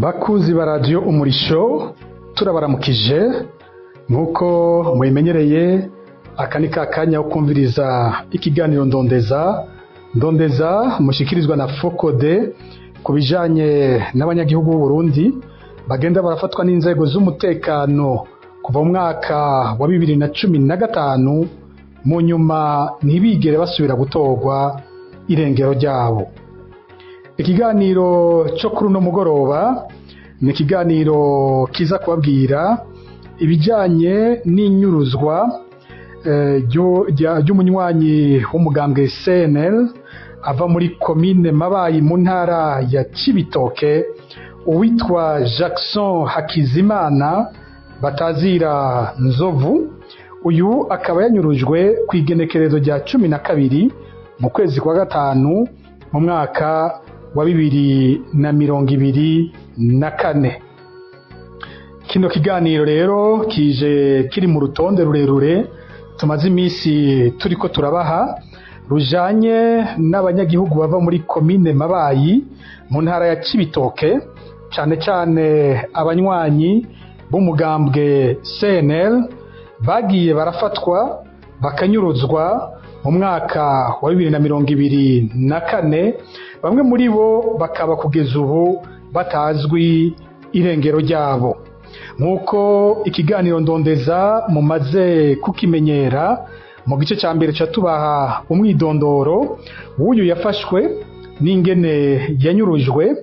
Bakuzi ba radio Umurisho turabaramukije nkuko mubimenyereye aka ni kakanya ko kumviriza ikiganiro ndondeza mushikirizwa na Fokode kubijanye n'abanyagihugu b'u Burundi bagenda barafatwa n'inzego z'umutekano kuva mu mwaka wa 2015 mu nyuma ntibigere basubira gutorwa irengero ryabo. Ikiganiro cyo kuri uno mugoroba ni ikiganiro kiza kubabwira ibijanye n'inyuruzwa ry'umunywanyi w'umugambwe CNL ava muri komine Mabayi mu ntara ya Cibitoke uwitwa Jackson Hakizimana batazira Nzovu. Uyu akaba yanyurujwe ku igenekerezo rya 12 mu kwezi kwa gatanu mu mwaka wa 2024. Kino kiganiro rero kije kiri mu rutonde rurerure tumaze imisi turiko turabaha rujanye n'abanyagihugu bava muri komine Mabayi mu ntara ya Cibitoke, cyane cyane abanywanyi b'umugambwe CNL bagiye barafatwa bakanyuruzwa mu mwaka wa 2024. Bamwe muri bo bakaba kugeza ubu batazwi irengero ryabo. Nkuko ikiganiro ndondeza mumaze kukimenyera, mu gice cya mbere cyatubaha umwidondoro w'uyu yafashwe n'ingene yanyurujwe.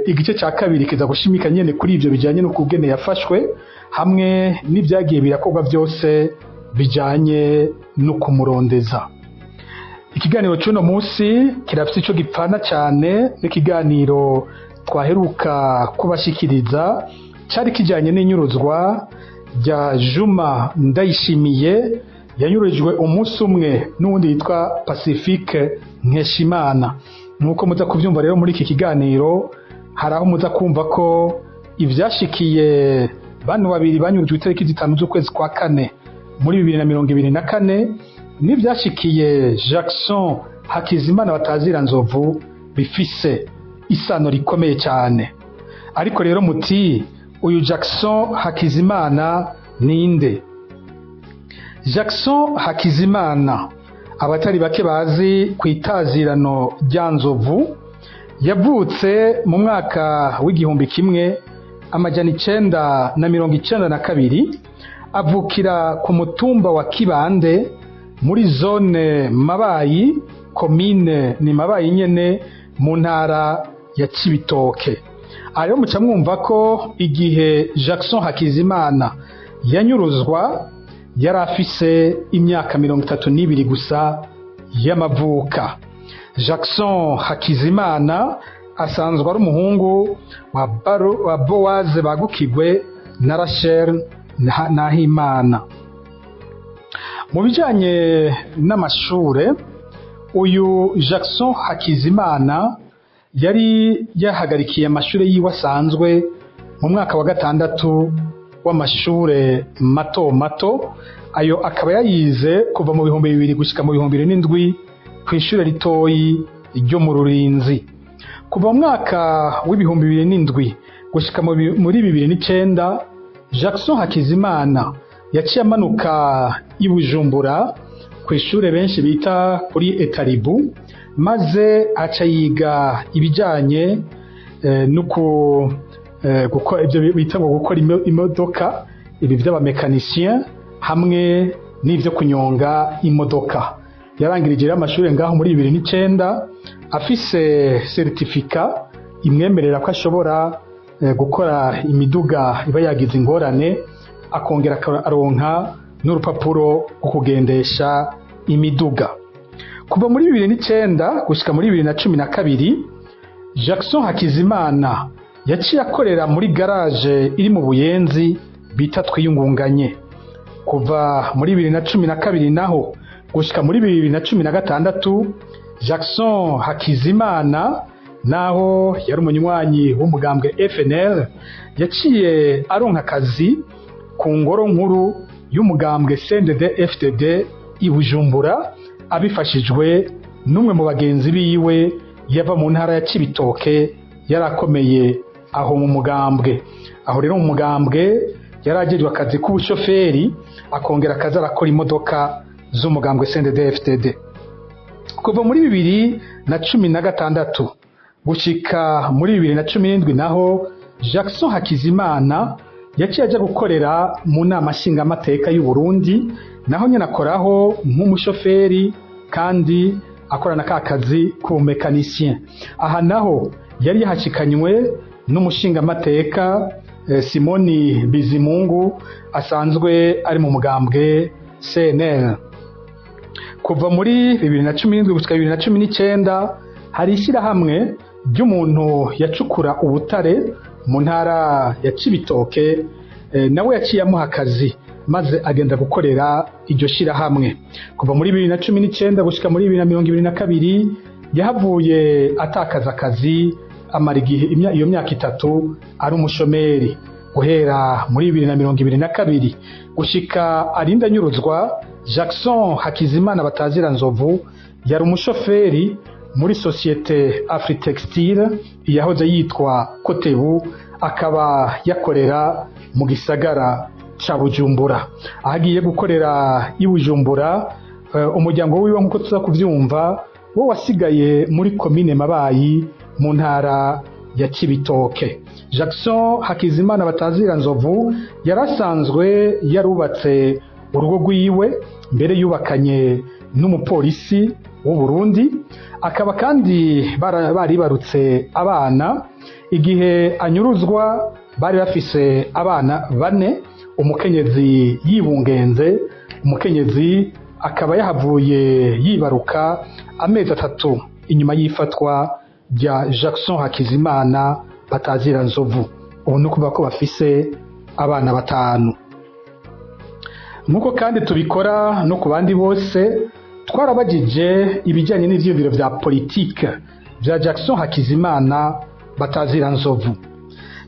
Igice cya kabiri kiza gushimika nyene kuri ivyo bijanye no kugene yafashwe hamwe n'ibyagiye birakorwa byose bijanye no kumurondeza. Ikiganiro cy'uno munsi kirafite ico gipfana cyane n'ikiganiro twaheruka kubashikiriza cyari kijanye n'inyuruzwa rya Juma Ndayishimiye yanyurujwe umunsi umwe n'uwundi yitwa Pacifique Nkeshimana. Nuko muza kuvyumva rero muri iki kiganiro haraho muza kumva ko ivyashikiye bano babiri banyurujwe itariki 5 z'ukwezi kwa 4 muri 2024 n'ivyashikiye Jackson Hakizimana batazira Nzovu bifise isano rikomeye cyane. Ariko rero muti uyu Jackson Hakizimana ninde? Jackson Hakizimana abatari bake bazi kwitazirano rya Nzovu yavutse mu mwaka w'igihumbi kimwe amajana 992 avukira ku mutumba wa Kibande muri zone Mabayi, komine ni Mabayi nyene mu ntara ya Cibitoke. Ariyo muca mwumva ko igihe Jackson Hakizimana yanyuruzwa yari afise imyaka 32 gusa y'amavuka. Jackson Hakizimana asanzwe ari umuhungu wa Boaz Bagukigwe na Rachel Nahimana. Mu bijanye n'amashure, uyu Jackson Hakizimana yari yahagarikiye amashure yiwe asanzwe mu mwaka wa 6 w'amashure mato. Ayo akaba yayize kuva mu 2000 gushika mu 2007 ku ishure ritoyi ryo mu Rurinzi. Kuva mu mwaka w'2007 gushika muri 2009 Jackson Hakizimana yaciye amanuka i Bujumbura ku ishure benshi bita kuri Etaribu, maze aca yiga ibijanye nuko gukora ibyo bita ngo gukora imodoka, ibi by'abamekanisien hamwe n'ivyo kunyonga imodoka. Yarangirije amashuri ngaho muri 2009 afise certificat imwemerera ko ashobora gukora imiduga iba yagize ingorane, akongera aronka n'urupapuro rwo kugendesha imiduga. Kuva muri 2009 gushika muri 2012 Jackson Hakizimana yaciye akorera muri garage iri mu Buyenzi bita Twiyungunganye. Kuva muri 2012 naho gushika muri 2016 Jackson Hakizimana naho yari umunywanyi w'umugambwe FNL yaciye aronka akazi ku ngoro nkuru y'umugambwe CNDD FDD i Bujumbura abifashijwe n'umwe mu bagenzi biwe yava mu ntara ya Cibitoke yarakomeye aho mu mugambwe. Aho rero mu mugambwe yarajejwe akazi k'ubushoferi akongera akaza arakora imodoka z'umugambwe CNDD-FDD. Kuva muri 2016 gushika muri 2017 naho Jackson Hakizimana yaciye aja gukorera mu nama nshingamateka y'u Burundi, naho nyene akoraho nk'umushoferi kandi akorana kakazi k'umekanisien. Aha naho yari yahashikanywe n'umushingamateka Simoni Bizimungu asanzwe ari mu mugambwe CNL. Kuva muri 2017 gushika 2019 hari ishyirahamwe ry'umuntu yacukura ubutare mu ntara ya Cibitoke, nawe yaciye amuha akazi maze agenda gukorera iryo shyirahamwe. Kuva muri 2019 gushika muri 2022 yahavuye atakaza akazi, amara igihe iyo myaka 3 ari umushomeri. Guhera muri 2022 gushika arinda nyuruzwa, Jackson Hakizimana batazira Nzovu yari umushoferi muri societe Afritextile yahoze yitwa Kotebu, akaba yakorera mu gisagara ca Bujumbura. Ahagiye gukorera i Bujumbura, umuryango wiwe nkuko tuza kuvyumva wo wasigaye muri komine Mabayi mu ntara ya Cibitoke. Jackson Hakizimana batazira Nzovu yarasanzwe yarubatse urugo rwiwe, mbere yubakanye n'umupolisi w'u Burundi, akaba kandi baribarutse abana. Igihe anyuruzwa bari bafise abana 4, umukenyezi yibungenze. Umukenyezi akaba yahavuye yibaruka amezi 3 inyuma y'ifatwa rya Jackson Hakizimana batazira Nzovu. Ubu nukuvuga ko bafise abana 5. Nuko kandi tubikora no ku bandi bose, twarabagije ibijyanye n'ivyiyumviro vya politike vya Jackson Hakizimana batazira Nzovu.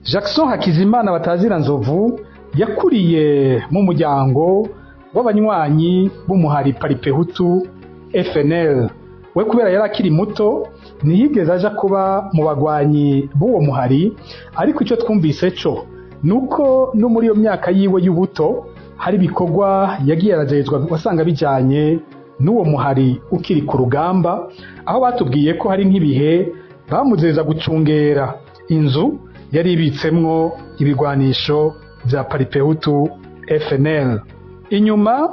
Jackson Hakizimana batazira Nzovu yakuriye mu muryango w'abanywanyi b'umuhari Paripehutu FNL. We kubera yari akiri muto ntiyigeze aja kuba mu bagwanyi b'uwo muhari, ariko icyo twumvise cyo nuko no muri iyo myaka yiwe y'ubuto hari bikorwa yagiye aragezwa wasanga bijanye n'uwo muhari ukiri ku rugamba, aho batubwiye ko hari nk'ibihe bamuzeza gucungera inzu yari ibitsemwo ibigwanisho vya Paripehutu FNL. Inyuma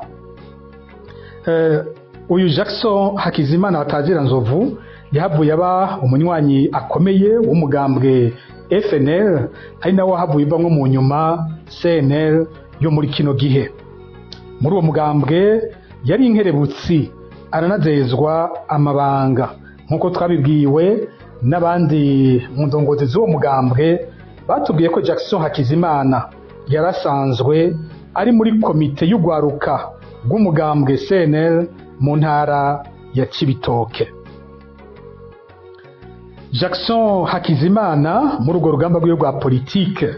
uyu Jackson Hakizimana batazira Nzovu yahavuye aba umunywanyi akomeye w'umugambwe FNL, ari nawe havuye ivamwo mu nyuma CNL yo muri kino gihe. Muri uwo mugambwe yari inkerebutsi, aranazezwa amabanga nkuko twabibwiwe n'abandi mu ndongozi z'uwo mugambwe. Batubwiye ko Jackson Hakizimana yarasanzwe ari muri komite y'ugwaruka rw'umugambwe CNL mu ntara ya Cibitoke. Jackson Hakizimana muri urwo rugamba rw'iyo rwa politike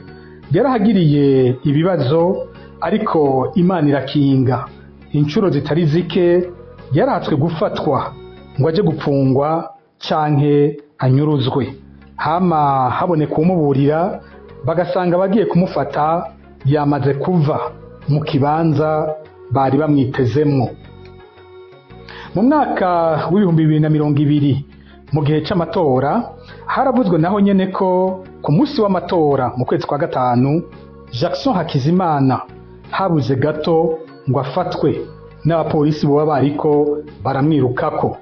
yarahagiriye ibibazo, ariko Imana irakinga. Inshuro zitari zike yarahatswe gufatwa ngo aje gupfungwa canke anyuruzwe. Hama haboneka umuburira, bagasanga bagiye kumufata yamaze kuva mu kibanza bari bamwitezemwo. Mu mwaka w'2020 mu gihe c'amatora haravuzwe naho nyene ko ku munsi w'amatora mu kwezi kwa 5 Jackson Hakizimana habuze gato ngo afatwe n'abapolisi boba bariko baramwirukako.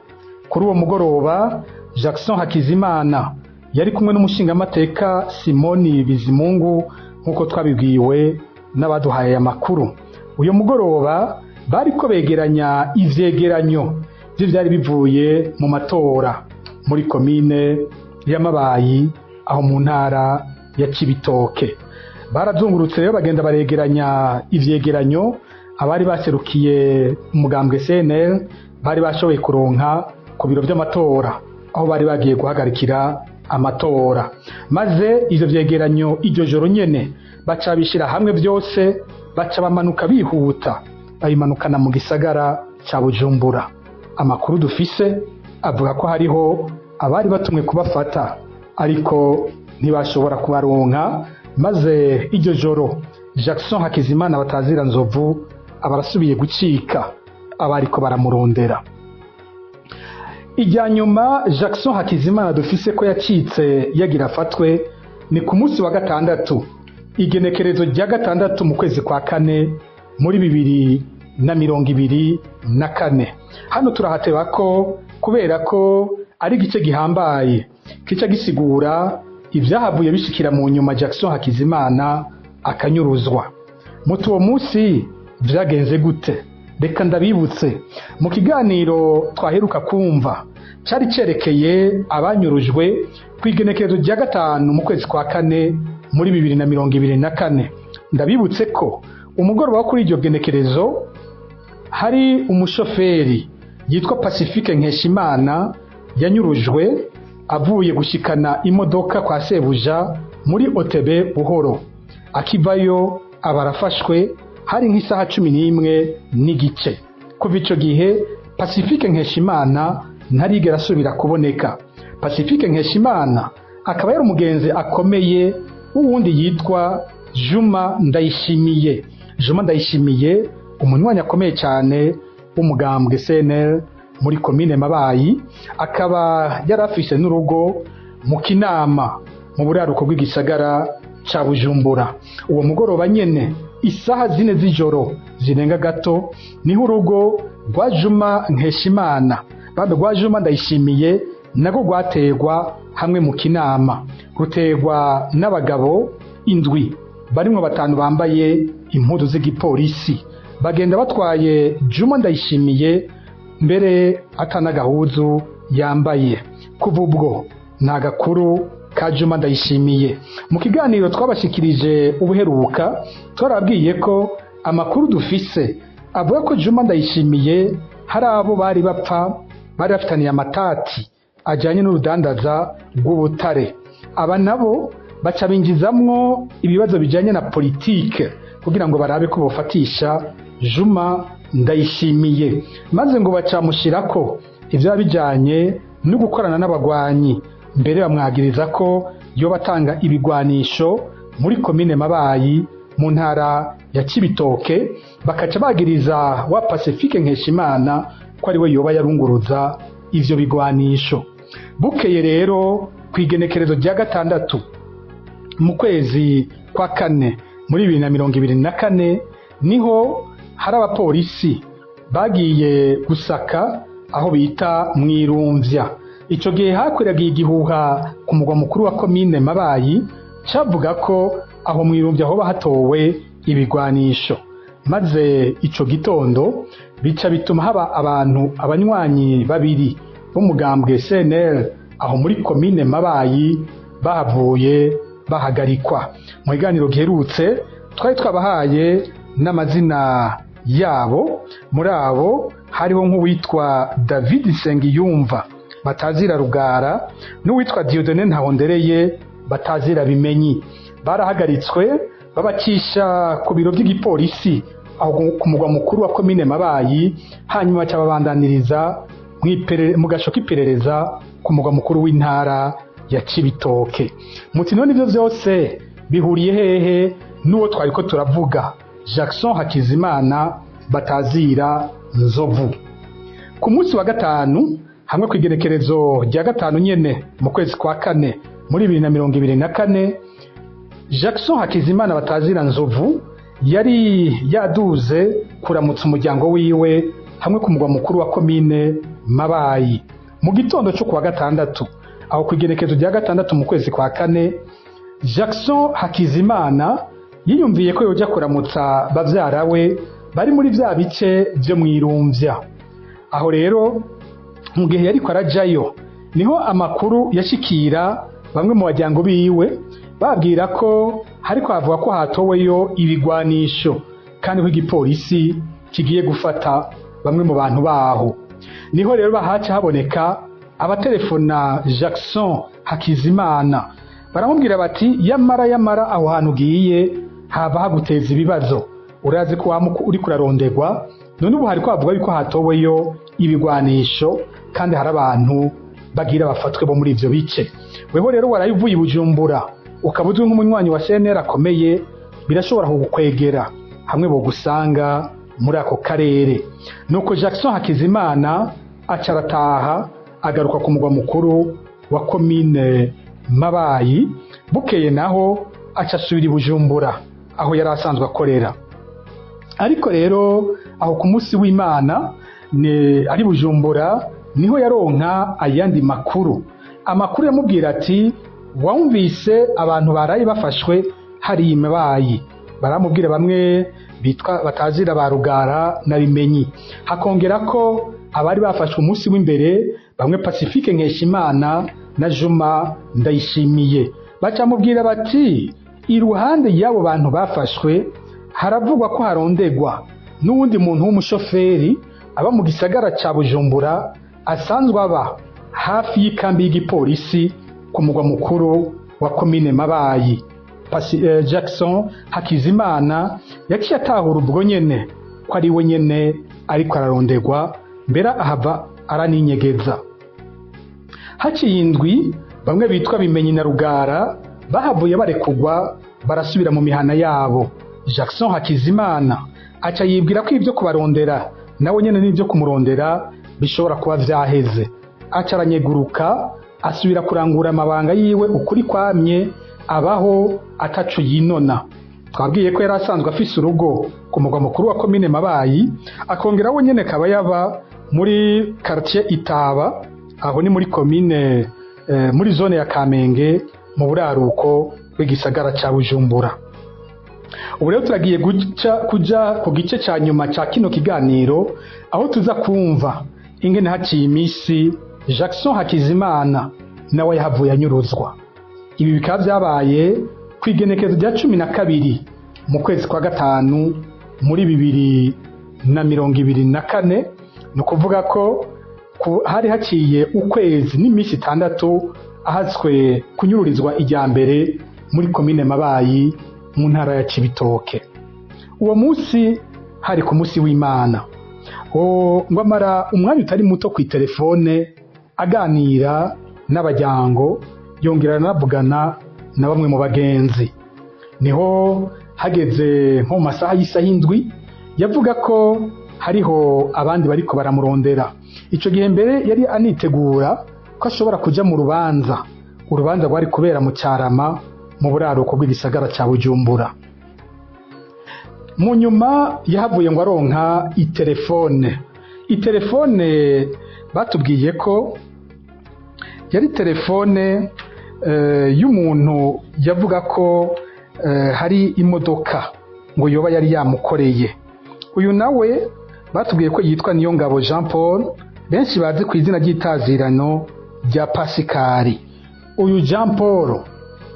Kuri uwo mugoroba Jackson Hakizimana yari kumwe n'umushingamateka Simoni Bizimungu nkuko twabibwiwe n'abaduhaye amakuru. Uyo mugoroba bariko begeranya ivyegeranyo vyari bivuye mu matora muri komine ya Mabayi aho mu ntara ya Cibitoke. Barazungurutse rero bagenda baregeranya ivyegeranyo. Abari baserukiye umugambwe CNL bari bashoboye kuronka ku biro vy'amatora aho bari bagiye guhagarikira amatora, maze ivyo vyegeranyo iryo joro nyene baca bishira hamwe vyose, baca bamanuka bihuta bayimanukana mu gisagara ca Bujumbura. Amakuru dufise avuga ko hariho abari batumwe kubafata, ariko ntibashobora kubaronka, maze iryo joro Jackson Hakizimana batazira Nzovu abarasubiye gucika abariko baramurondera. Ijya nyuma Jackson Hakizimana dufise ko yacitse yagira afatwe ni ku munsi wa gatandatu igenekerezo rya gatandatu mu kwezi kwa kane muri 2024. Hano turahateba ko kubera ko ari igice gihambaye kica gisigura ibyahavuye bishikira mu nyuma Jackson Hakizimana akanyuruzwa. Mutu uwo munsi vyagenze gute? Reka ndabibutse mu kiganiro twaheruka kumva cari cerekeye abanyurujwe kwigenekerezo rya gatanu mu kwezi kwa kane muri 2024. Ndabibutse ko umugoroba wo kuri iryo genekerezo hari umushoferi yitwa Pacifique Nkeshimana yanyurujwe avuye gushikana imodoka kwa sebuja muri OTB Buhoro. Akivayo abarafashwe hari nk'isaha 11 n'igice. Kuva ico gihe Pacifique Nkeshimana ntarigera asubira kuboneka. Pacifique Nkeshimana akaba yari umugenzi akomeye w'uwundi yitwa Juma Ndayishimiye. Juma Ndayishimiye umunywanyi akomeye cyane w'umugambwe CNL muri komine Mabayi, akaba yarafise n'urugo mu Kinama mu buraruko bw'igisagara ca Bujumbura. Uwo mugoroba nyene isaha 4 z'ijoro zirenga gato niho urugo rwa Juma Nkeshimana bambe rwa Juma Ndayishimiye nago rwategwa hamwe mu Kinama. Rutegwa n'abagabo indwi barimwo 5 bambaye impuzu z'igipolisi, bagenda batwaye Juma Ndayishimiye mbere atanagahuzu yambaye. Kuva ubwo nta gakuru ka Juma Ndayishimiye. Mu kiganiro twabashikirije ubuheruka twarabwiye ko amakuru dufise avuga ko Juma Ndayishimiye hari abo bari bafitaniye amatati ajyanye n'urudandaza rw'ubutare. Aba nabo baca binjizamwo ibibazo bijyanye na politike kugira ngo barabe ko bofatisha Juma Ndayishimiye, maze ngo bacamushirako ivyo bijanye no gukorana n'abagwanyi. Mbere bamwagiriza ko yo batanga ibigwanisho muri komine Mabayi mu ntara ya Cibitoke, bakaca bagiriza wa Pacifique Nkeshimana ko ari we yoba yarunguruza ivyo bigwanisho. Bukeye rero kwigenekerezo rya gatandatu mu kwezi kwa kane muri 2024 niho hari abapolisi bagiye gusaka aho bita Mwirumvya. Ico gihe hakwiragiye igihuha ku mugwa mukuru wa komine Mabayi cavuga ko aho Mwirumvya hoba hatowe ibigwanisho, maze ico gitondo bica bituma haba abanywanyi babiri b'umugambwe CNL aho muri komine Mabayi bahavuye bahagarikwa. Mu kiganiro giherutse twari twabahaye n'amazina yabo. Muri abo hariho nk'uwitwa David Sengiyumva batazira Rugara n'uwitwa Dieudonné Ntahondereye batazira Bimenyi. Barahagaritswe babacisha ku biro by'igipolisi aho ku mugwa mukuru wa komine Mabayi, hanyuma babandaniriza mu gasho k'iperereza ku mugwa mukuru w'intara ya Cibitoke. Muti none ivyo vyose bihuriye hehe n'uwo twariko turavuga Jackson Hakizimana batazira Nzovu? Ku munsi wa gatanu hamwe kwigenekerezo rya gatanu nyene mu kwezi kwa kane muri 2024, Jackson Hakizimana batazira Nzovu yari yaduze kuramutsa umuryango wiwe hamwe ku mugwa mukuru wa komine Mabayi. Mu gitondo cyo kuwa gatandatu aho kwigenekerezo rya gatandatu mu kwezi kwa kane, Jackson Hakizimana yiyumviye ko yoja kuramutsa bavyara we bari muri vya bice byo Mwirumvya. Aho rero mu gihe yari kwarajayo niho amakuru yashikira bamwe mu bajyango biwe babwira ko hariko havuga ko hatoweyo ibigwanisho kandi ko igipolisi kigiye gufata bamwe mu bantu baho. Niho rero bahaca haboneka abatelefona Jackson Hakizimana baramubwira bati yamara aho hantu ugiye haba haguteza ibibazo, urazi ko uri kurarondegwa, none ubu hariko havuga yuko hatoweyo ibigwanisho kandi hari abantu bagira bafatwe bo muri ivyo bice. Weho rero warayivuye Bujumbura ukaba uzwi nk'umunywanyi wa CNL akomeye, birashobora kugukwegera hamwe bogusanga muri ako karere. Nuko Jackson Hakizimana acarataha agaruka ku mugwa mukuru wa komine Mabayi. Bukeye naho acasubira i Bujumbura aho yari asanzwe akorera. Ariko rero aho ku munsi w'Imana ari Bujumbura niho yaronka ayandi makuru. Amakuru yamubwira ati wumvise abantu baraye bafashwe hari Mabayi. Baramubwira bamwe bitwa batazira ba Rugara na Bimenyi. Hakongera ko abari bafashwe umunsi w'imbere bamwe Pacifique Nkeshimana na Juma Ndayishimiye. Bacamubwira bati iruhande y'abo bantu bafashwe haravugwa ko harondegwa n'uwundi muntu w'umushoferi aba mu gisagara ca Bujumbura asanzwe aba hafi y'ikambi y'igipolisi ku mugwa mukuru wa komine Mabayi. Jackson Hakizimana yaciye atahura ubwo nyene ko ari we nyene ariko ararondegwa, mbere ahava araninyegeza. Haciye indwi bamwe bitwa Bimenyi na Rugara bahavuye barekugwa barasubira mu mihana yabo. Jackson Hakizimana aca yibwira ko ivyo kubarondera nawe nyene n'ivyo kumurondera bishobora kuba vyaheze. Aca aranyeguruka asubira kurangura amabanga yiwe ukuri kwamye, abaho ataco yinona. Twabwiye ko yari asanzwe afise urugo ku mugwa mukuru wa komine Mabayi, akongera we nyene kaba yaba muri quartier Itaba, aho ni muri komine muri zone ya Kamenge mu buraruko bw'igisagara ca Bujumbura. Ubu rero turagiye kuja ku gice ca nyuma ca kino kiganiro, aho tuza kumva ingene haciye imisi Jackson Hakizimana nawe yahavuye anyuruzwa. Ibi bikaba vyabaye kwigenekezo rya 12 mu kwezi kwa gatanu muri 2024. Ni ukuvuga ko hari haciye ukwezi n'imisi 6 ahazwe kunyururizwa ijya mbere muri komine Mabayi mu ntara ya Cibitoke. Uwo munsi hari ku munsi w'Imana. Ngo amara umwanya utari muto ku telefone aganira n'abajyango, yongera anavugana na bamwe mu bagenzi. Niho hageze nko mu masaha y'isaha indwi yavuga ko hariho abandi bariko baramurondera. Ico gihe mbere yari anitegura ko ashobora kuja mu rubanza. Urubanza rwari kubera mu Carama mu buraruko bw'igisagara ca Bujumbura. Mu nyuma yahavuye ngo aronka itelefone. Itelefone batubwiye ko yari telefone y'umuntu yavuga ko hari imodoka ngo yoba yari yamukoreye. Uyu nawe batubwiye ko yitwa Niyongabo Jean Paul, benshi bazi ku izina ry'itazirano rya Pasikari. Uyu Jean Paul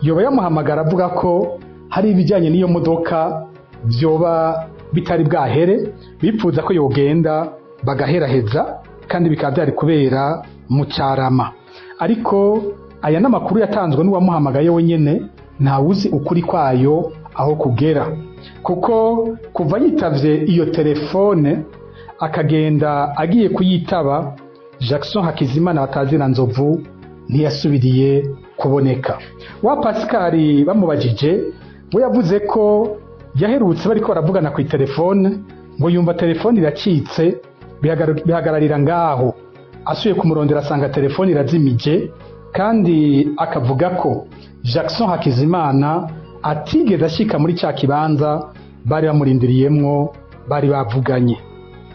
yoba yamuhamagara avuga ko hari ibijyanye n'iyo modoka byoba bitari bwahere, bipfuza ko yogenda bagaheraheza, kandi bikaba byari kubera mu Carama. Ariko aya n'amakuru yatanzwe n'uwamuhamagaye wenyene, ntawuzi ukuri kwayo aho kugera, kuko kuva yitavye iyo telefone akagenda agiye kuyitaba, Jackson Hakizimana batazira Nzovu ntiyasubiriye kuboneka. Wa Pasikari bamubajije, we yavuze ko yaherutse bariko baravugana ku telefone, ngo yumva telefone iracitse, bihagararira ngaho. Asuye kumurondera asanga telefone irazimije, kandi akavuga ko Jackson Hakizimana atigeze ashika muri cya kibanza bari bamurindiriyemwo, bari bavuganye.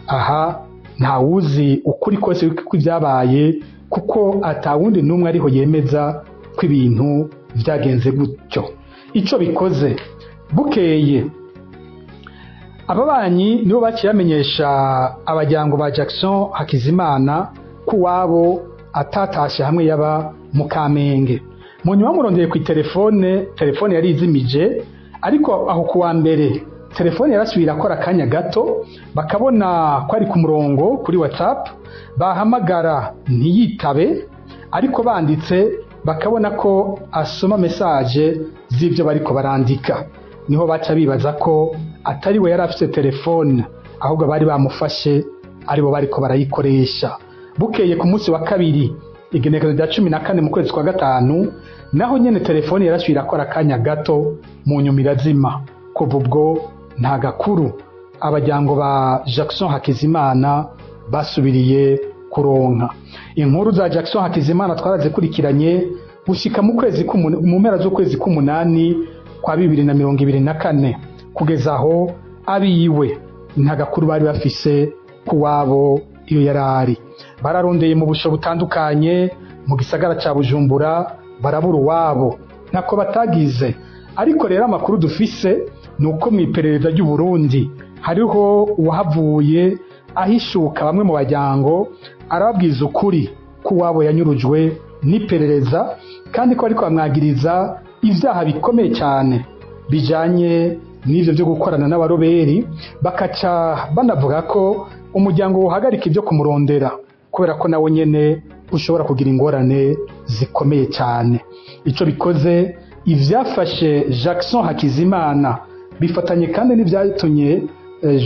Aha ntawuzi ukuri kose kw'ibyabaye, kuko atawundi n'umwe ariho yemeza ko ibintu vyagenze gutyo. Ico bikoze bukeye ababanyi nibo baciye bamenyesha abajyango ba Jackson Hakizimana ko wabo atatashe hamwe yaba mu Kamenge. Mu nyuma murondeye ku telefone yari izimije, ariko aho kuwa mbere telefone yarasubira akora akanya gato, bakabona ko ari ku murongo kuri WhatsApp, bahamagara ntiyitabe, ariko banditse bakabona ko asoma message z'ivyo bariko barandika. Niho baca bibaza ko atari we yari afite telefone, ahubwo bari bamufashe aribo bariko barayikoresha. Bukeye ku munsi wa kabiri igenekerezo rya 14 mu kwezi kwa gatanu naho nyene telefone yarasubiye irakora akanya gato mu nyuma irazima. Kuva ubwo nta gakuru abajyango ba Jackson Hakizimana basubiriye kuronka. Inkuru za Jackson Hakizimana twarazikurikiranye gushika mu mpera z'ukwezi k'umunani kwa 2024 kugeza aho abiwe nta gakuru bari bafise kuwabo iyo yarari. Bararondeye mu busho butandukanye mu gisagara ca Bujumbura barabura uwabo ntako batagize. Ariko rero amakuru dufise nuko mu iperereza ry'u Burundi hariho uwahavuye ahishuka bamwe mu bajyango arababwiza ukuri kuwabo yanyurujwe n'iperereza kandi ko ariko bamwagiriza ivyaha bikomeye cyane bijanye n'ivyo byo gukorana n'abaroberi. Bakaca banavuga ko umuryango uhagarika ibyo kumurondera kubera ko nawe nyene ushobora kugira ingorane zikomeye cyane. Ico bikoze ivyafashe Jackson Hakizimana bifatanye kandi n'ivyatumye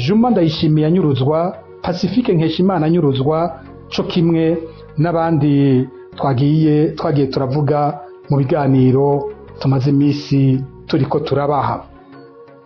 Juma Ndayishimiye anyuruzwa, Pacifique Nkeshimana anyuruzwa, co kimwe n'abandi twagiye turavuga mu biganiro tumaze imisi turiko turabaha.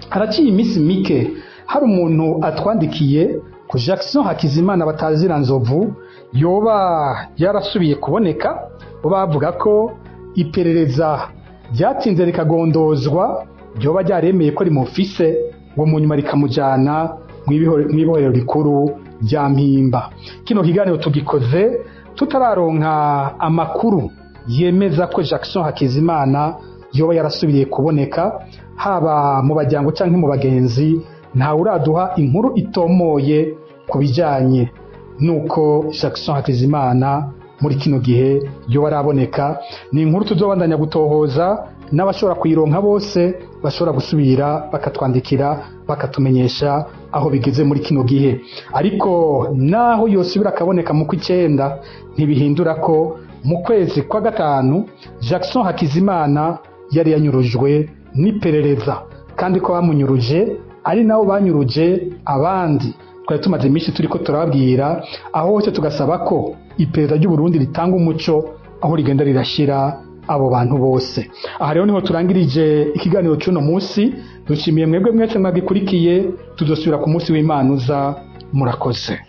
Haraciye imisi mike hari umuntu atwandikiye ku Jackson Hakizimana batazira Nzovu yoba yarasubiye kuboneka, bavuga ko iperereza ryatinze rikagondozwa ryoba ryaremeye ko rimufise ngo mu nyuma rikamujana mw'ibohero rikuru rya Mpimba. Kino kiganiro tugikoze tutararonka amakuru yemeza ko Jackson Hakizimana yoba yarasubiriye kuboneka, haba mu bajyango canke mu bagenzi nta uraduha inkuru itomoye kubijanye nuko Jackson Hakizimana muri kino gihe yoba araboneka. Ni inkuru tuzobandanya gutohoza, n'abashobora kuyironka bose bashobora gusubira bakatwandikira bakatumenyesha aho bigeze muri kino gihe. Ariko naho yosubira akaboneka mu kw'icenda ntibihindura ko mu kwezi kwa gatanu Jackson Hakizimana yari yanyurujwe n'iperereza kandi ko bamunyuruje ari nabo banyuruje abandi. Twari tumaze iminsi turiko turababwira aho hose tugasaba ko iperereza ry'u Burundi ritanga umuco aho rigenda rirashira abo bantu bose. Aha rero niho turangirije ikiganiro cy'uno munsi. Dushimiye mwebwe mwese mwagikurikiye, tuzosubira ku munsi w'Imana uza. Murakoze.